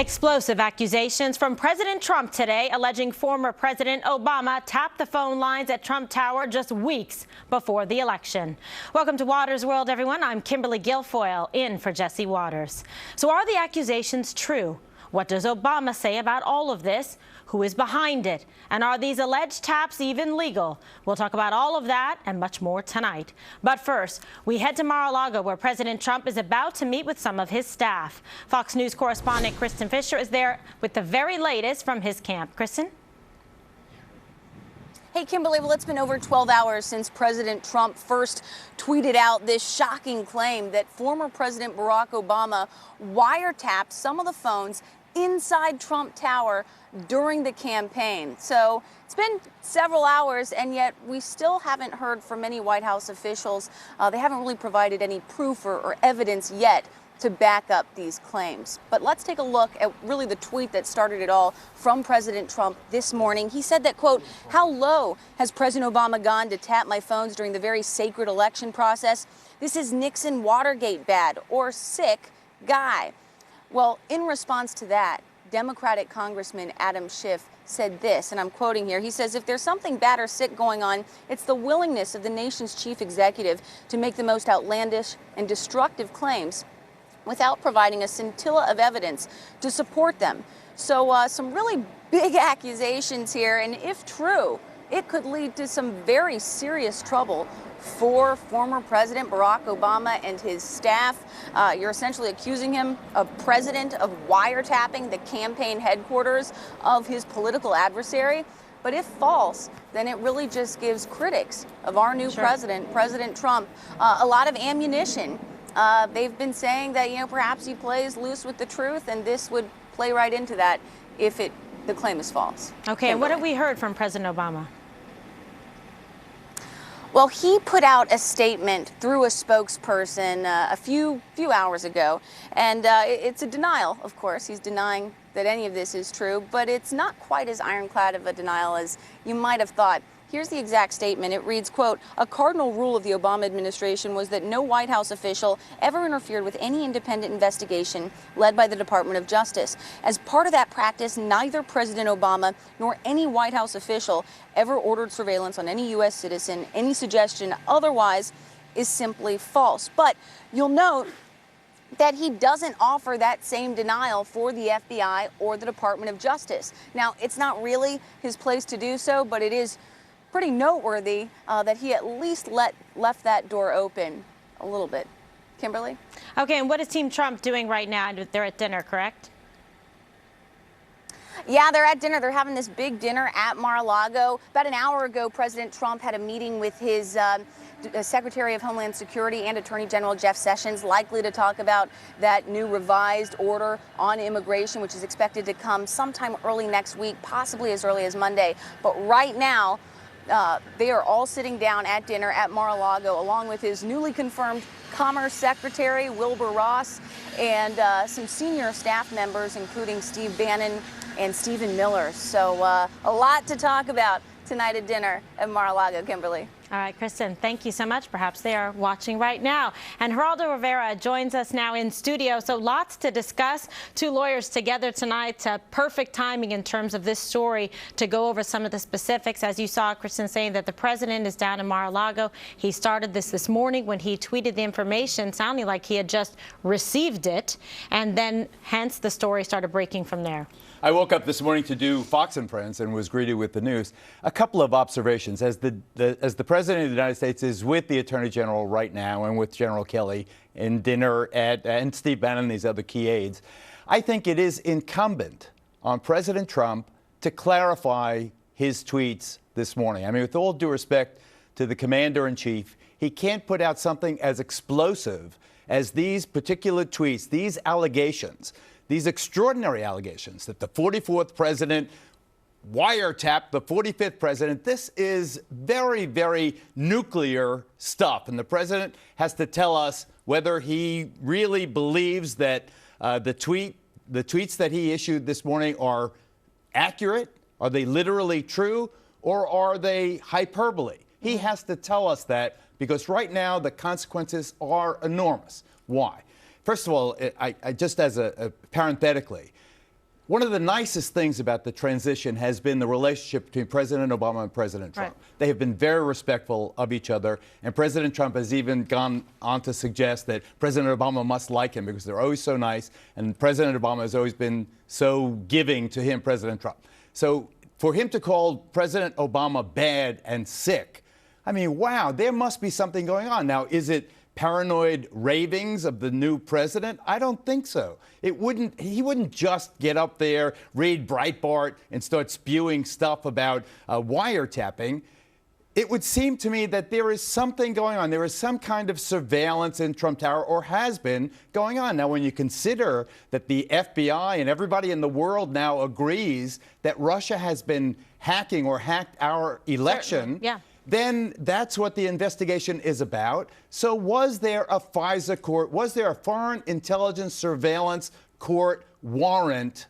Explosive accusations from President Trump today alleging former President Obama tapped the phone lines at Trump Tower just weeks before the election. Welcome to Waters World, everyone. I'm Kimberly Guilfoyle, in for Jesse Waters. So are the accusations true? What does Obama say about all of this? Who is behind it? And are these alleged taps even legal? We'll talk about all of that and much more tonight. But first, we head to Mar-a-Lago, where President Trump is about to meet with some of his staff. Fox News correspondent Kristen Fisher is there with the very latest from his camp. Kristen? Hey, Kimberly, well, it's been over 12 hours since President Trump first tweeted out this shocking claim that former President Barack Obama wiretapped some of the phones inside Trump Tower during the campaign. So it's been several hours, and yet we still haven't heard from many White House officials. They haven't really provided any proof or evidence yet to back up these claims. But let's take a look at really the tweet that started it all from President Trump this morning. He said that, quote, "How low has President Obama gone to tap my phones during the very sacred election process? This is Nixon Watergate bad or sick guy." Well, in response to that, Democratic Congressman Adam Schiff said this, and I'm quoting here. He says, "If there's something bad or sick going on, it's the willingness of the nation's chief executive to make the most outlandish and destructive claims without providing a scintilla of evidence to support them." So some really big accusations here, and if true, it could lead to some very serious trouble for former President Barack Obama and his staff. You're essentially accusing him, a president, of wiretapping the campaign headquarters of his political adversary. But if false, then it really just gives critics of our new president, President Trump, a lot of ammunition. They've been saying that, perhaps he plays loose with the truth, and this would play right into that if the claim is false. Okay, and what have we heard from President Obama? Well, he put out a statement through a spokesperson a few hours ago, and it's a denial, of course. He's denying that any of this is true, but it's not quite as ironclad of a denial as you might have thought. Here's the exact statement. It reads, quote, "A cardinal rule of the Obama administration was that no White House official ever interfered with any independent investigation led by the Department of Justice. As part of that practice, neither President Obama nor any White House official ever ordered surveillance on any U.S. citizen. Any suggestion otherwise is simply false." But you'll note that he doesn't offer that same denial for the FBI or the Department of Justice. Now, it's not really his place to do so, but it is pretty noteworthy that he at least left that door open a little bit. Kimberly? Okay, and what is Team Trump doing right now? They're at dinner, correct? Yeah, they're at dinner. They're having this big dinner at Mar-a-Lago. About an hour ago, President Trump had a meeting with his Secretary of Homeland Security and Attorney General Jeff Sessions, likely to talk about that new revised order on immigration, which is expected to come sometime early next week, possibly as early as Monday. But right now, they are all sitting down at dinner at Mar-a-Lago, along with his newly confirmed Commerce Secretary, Wilbur Ross, and some senior staff members, including Steve Bannon and Stephen Miller. So a lot to talk about tonight at dinner at Mar-a-Lago. Kimberly. All right, Kristen, thank you so much. Perhaps they are watching right now. And Geraldo Rivera joins us now in studio. So lots to discuss. Two lawyers together tonight. Perfect timing in terms of this story to go over some of the specifics. As you saw, Kristen saying that the president is down in Mar-a-Lago. He started this morning when he tweeted the information, sounding like he had just received it. And then hence the story started breaking from there. I woke up this morning to do Fox and Friends and was greeted with the news. A couple of observations. As the President of the United States is with the Attorney General right now and with General Kelly in dinner and Steve Bannon and these other key aides, I think it is incumbent on President Trump to clarify his tweets this morning. I mean, with all due respect to the Commander-in-Chief, he can't put out something as explosive as these particular tweets, these allegations, these extraordinary allegations that the 44th president wiretapped the 45th president. This is very, very nuclear stuff. And the president has to tell us whether he really believes that the tweets that he issued this morning are accurate. Are they literally true, or are they hyperbole? He has to tell us that, because right now the consequences are enormous. Why? First of all, I just as a parenthetically, One of the nicest things about the transition has been the relationship between President Obama and President Trump. Right. They have been very respectful of each other, and President Trump has even gone on to suggest that President Obama must like him because they're always so nice, and President Obama has always been so giving to him, President Trump. So for him to call President Obama bad and sick, I mean, wow, there must be something going on. Now, is it paranoid ravings of the new president? I don't think so. He wouldn't just get up there, read Breitbart, and start spewing stuff about wiretapping. It would seem to me that there is something going on. There is some kind of surveillance in Trump Tower, or has been going on. Now, when you consider that the FBI and everybody in the world now agrees that Russia has been hacking or hacked our election, yeah, then that's what the investigation is about. So was there a FISA court, was there a Foreign Intelligence Surveillance Court warrant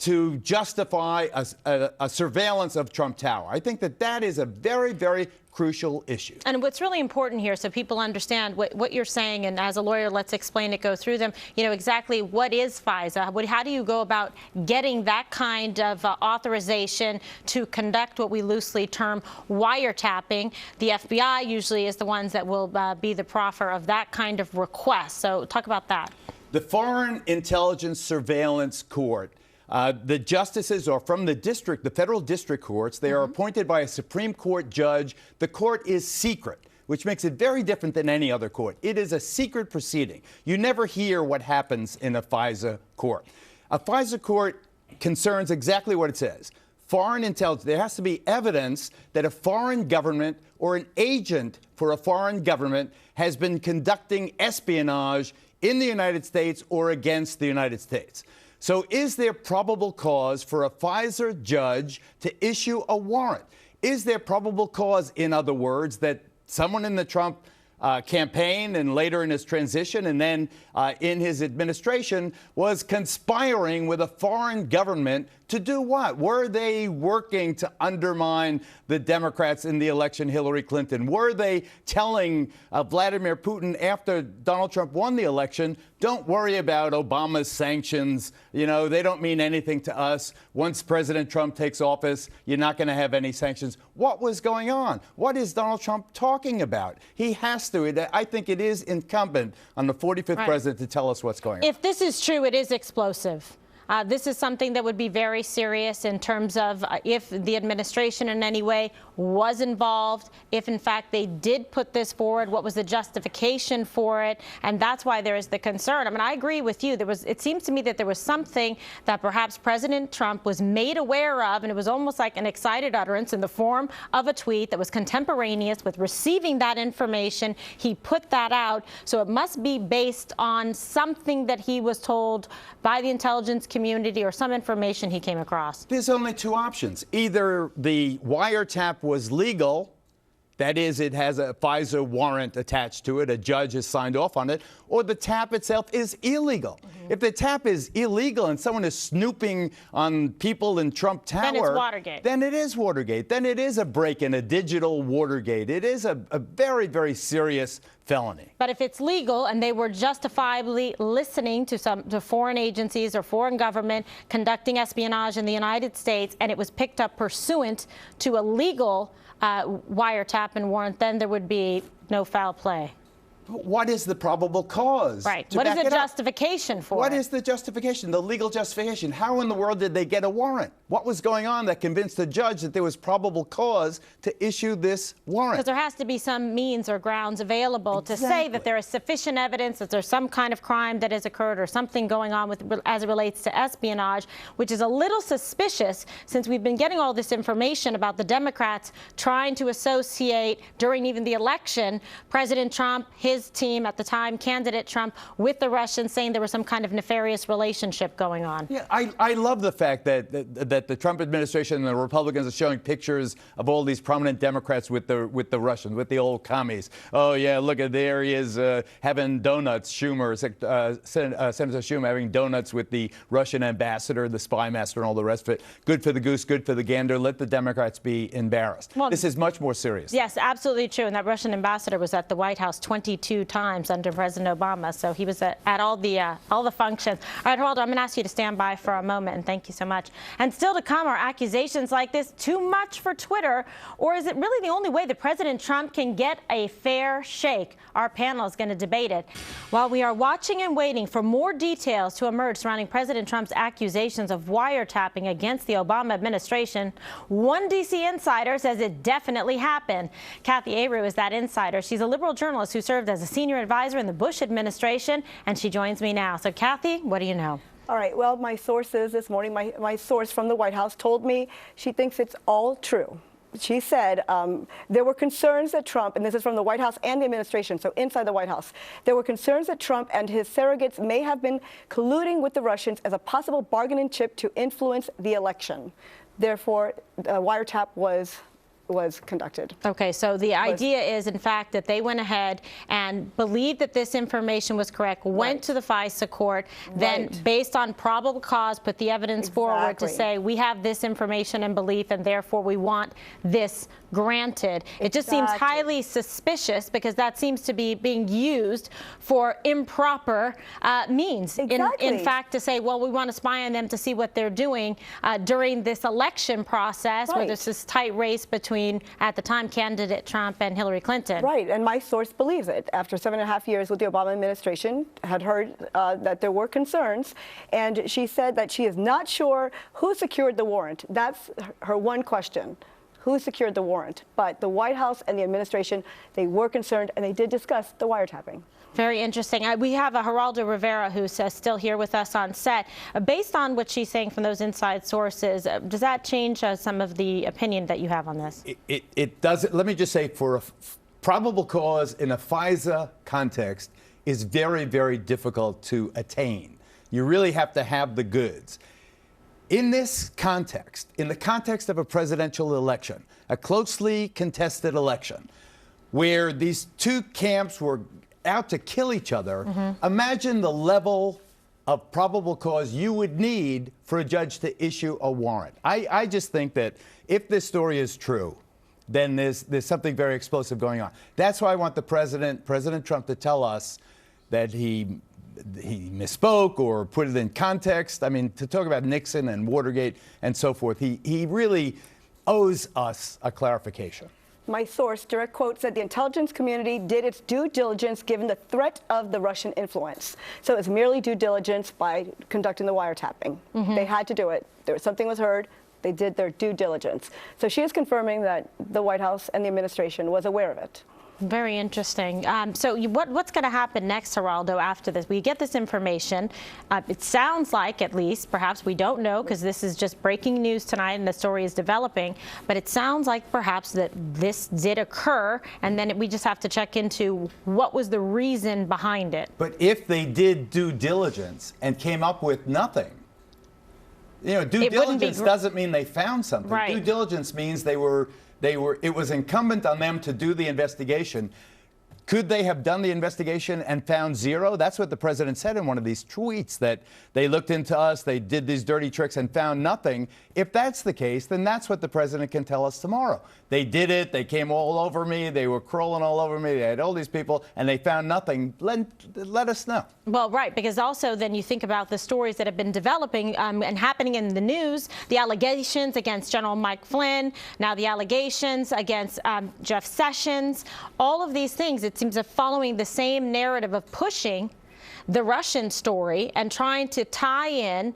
to justify a surveillance of Trump Tower? I think that that is a very, very crucial issue. And what's really important here, so people understand what you're saying, and as a lawyer, let's explain it, go through them, exactly what is FISA? How do you go about getting that kind of authorization to conduct what we loosely term wiretapping? The FBI usually is the ones that will be the proffer of that kind of request. So talk about that. The Foreign Intelligence Surveillance Court, the justices are from the federal district courts. They are appointed by a Supreme Court judge. The court is secret, which makes it very different than any other court. It is a secret proceeding. You never hear what happens in a FISA court. A FISA court concerns exactly what it says. Foreign intelligence. There has to be evidence that a foreign government or an agent for a foreign government has been conducting espionage in the United States or against the United States. So is there probable cause for a FISA judge to issue a warrant? Is there probable cause, in other words, that someone in the Trump campaign and later in his transition and then in his administration was conspiring with a foreign government to do what? Were they working to undermine the Democrats in the election, Hillary Clinton? Were they telling Vladimir Putin after Donald Trump won the election, don't worry about Obama's sanctions, they don't mean anything to us. Once President Trump takes office, you're not going to have any sanctions. What was going on? What is Donald Trump talking about? He has to. I think it is incumbent on the 45th president to tell us what's going on. If this is true, it is explosive. This is something that would be very serious in terms of if the administration in any way was involved, if in fact they did put this forward, what was the justification for it, and that's why there is the concern. I mean, I agree with you. It seems to me that there was something that perhaps President Trump was made aware of, and it was almost like an excited utterance in the form of a tweet that was contemporaneous with receiving that information. He put that out, so it must be based on something that he was told by the intelligence community or some information he came across. There's only two options. Either the wiretap was legal, that is, it has a FISA warrant attached to it, a judge has signed off on it, or the tap itself is illegal. If the tap is illegal and someone is snooping on people in Trump Tower, then it's Watergate. Then it is Watergate. Then it is a break-in, a digital Watergate. It is a very, very serious felony. But if it's legal and they were justifiably listening to foreign agencies or foreign government conducting espionage in the United States, and it was picked up pursuant to a legal wiretap and warrant, then there would be no foul play. What is the probable cause? Right. What is the justification for it? What is the justification, the legal justification? How in the world did they get a warrant? What was going on that convinced the judge that there was probable cause to issue this warrant? Because there has to be some means or grounds available to say that there is sufficient evidence that there's some kind of crime that has occurred or something going on as it relates to espionage, which is a little suspicious since we've been getting all this information about the Democrats trying to associate, during even the election, President Trump, his team at the time, candidate Trump, with the Russians, saying there was some kind of nefarious relationship going on. Yeah, I love the fact that the Trump administration and the Republicans are showing pictures of all these prominent Democrats with the Russians, with the old commies. Oh yeah, look at there he is having donuts. Senator Schumer having donuts with the Russian ambassador, the spy master, and all the rest of it. Good for the goose, good for the gander. Let the Democrats be embarrassed. Well, this is much more serious. Yes, absolutely true. And that Russian ambassador was at the White House 22 22 times under President Obama. So he was at all the functions. All right, Geraldo, I'm going to ask you to stand by for a moment, and thank you so much. And still to come, are accusations like this too much for Twitter, or is it really the only way that President Trump can get a fair shake? Our panel is going to debate it. While we are watching and waiting for more details to emerge surrounding President Trump's accusations of wiretapping against the Obama administration, one D.C. insider says it definitely happened. Kathy Aru is that insider. She's a liberal journalist who served as a senior advisor in the Bush administration, and she joins me now. So, Kathy, what do you know? All right. Well, my sources this morning, my source from the White House told me she thinks it's all true. She said there were concerns that Trump, and this is from the White House and the administration, so inside the White House, there were concerns that Trump and his surrogates may have been colluding with the Russians as a possible bargaining chip to influence the election. Therefore, wiretap was conducted. Okay, so the idea is, in fact, that they went ahead and believed that this information was correct, went to the FISA court, then based on probable cause, put the evidence forward to say, we have this information and belief, and therefore we want this granted. It just seems highly suspicious, because that seems to be being used for improper means. In fact, to say, well, we want to spy on them to see what they're doing during this election process, where there's this tight race between, at the time, candidate Trump and Hillary Clinton. Right, and my source believes it. After 7.5 years with the Obama administration, had heard that there were concerns, and she said that she is not sure who secured the warrant. That's her one question. Who secured the warrant? But the White House and the administration, they were concerned, and they did discuss the wiretapping. Very interesting. We have a Geraldo Rivera who's still here with us on set. Based on what she's saying from those inside sources, does that change some of the opinion that you have on this? It doesn't. Let me just say, for a probable cause in a FISA context is very, very difficult to attain. You really have to have the goods. In this context, in the context of a presidential election, a closely contested election, where these two camps were out to kill each other, imagine the level of probable cause you would need for a judge to issue a warrant. I just think that if this story is true, then there's something very explosive going on. That's why I want President Trump, to tell us that he misspoke or put it in context. I mean, to talk about Nixon and Watergate and so forth, he really owes us a clarification. My source, direct quote, said the intelligence community did its due diligence given the threat of the Russian influence. So it was merely due diligence by conducting the wiretapping. They had to do it. Something was heard. They did their due diligence. So she is confirming that the White House and the administration was aware of it. Very interesting. So what's going to happen next, Geraldo, after this? We get this information. It sounds like, at least, perhaps we don't know, because this is just breaking news tonight and the story is developing, but it sounds like perhaps that this did occur, and then we just have to check into what was the reason behind it. But if they did due diligence and came up with nothing, you know, due diligence doesn't mean they found something. Right. Due diligence means it was incumbent on them to do the investigation. Could they have done the investigation and found zero? That's what the president said in one of these tweets, that they looked into us, they did these dirty tricks and found nothing. If that's the case, then that's what the president can tell us tomorrow. They did it, they came all over me, they were crawling all over me, they had all these people, and they found nothing. Let us know. Well, right, because also then you think about the stories that have been developing and happening in the news, the allegations against General Mike Flynn, now the allegations against Jeff Sessions, all of these things, it seems, are following the same narrative of pushing the Russian story and trying to tie in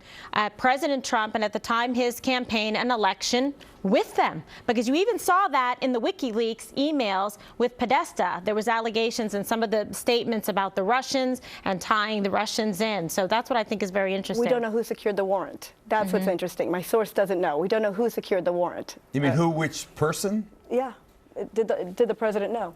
President Trump and, at the time, his campaign and election with them. Because you even saw that in the WikiLeaks emails with Podesta. There was allegations and some of the statements about the Russians and tying the Russians in. So that's what I think is very interesting. We don't know who secured the warrant. That's what's interesting. My source doesn't know. We don't know who secured the warrant. You mean which person? Yeah. Did the president know?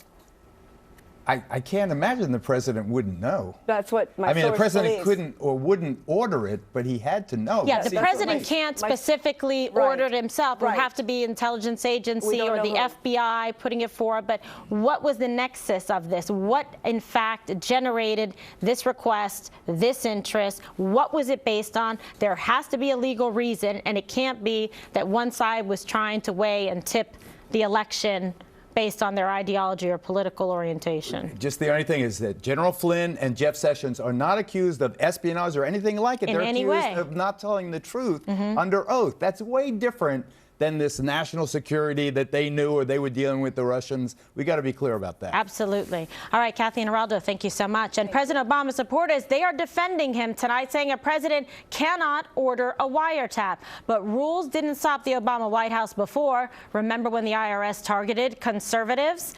I can't imagine the president wouldn't know. That's what my source the president believes. couldn't or wouldn't order it, but he had to know. Yeah, the president can't specifically order it himself. It would have to be intelligence agency or the FBI putting it forward. But what was the nexus of this? What, in fact, generated this request, this interest? What was it based on? There has to be a legal reason, and it can't be that one side was trying to weigh and tip the election based on their ideology or political orientation. Just the only thing is that General Flynn and Jeff Sessions are not accused of espionage or anything like it. In They're any accused way. of not telling the truth under oath. That's way different than this national security that they knew or they were dealing with the Russians. We got to be clear about that. Absolutely. All right, Kathy and Geraldo, thank you so much. And President Obama's supporters, they are defending him tonight, saying a president cannot order a wiretap. But rules didn't stop the Obama White House before. Remember when the IRS targeted conservatives?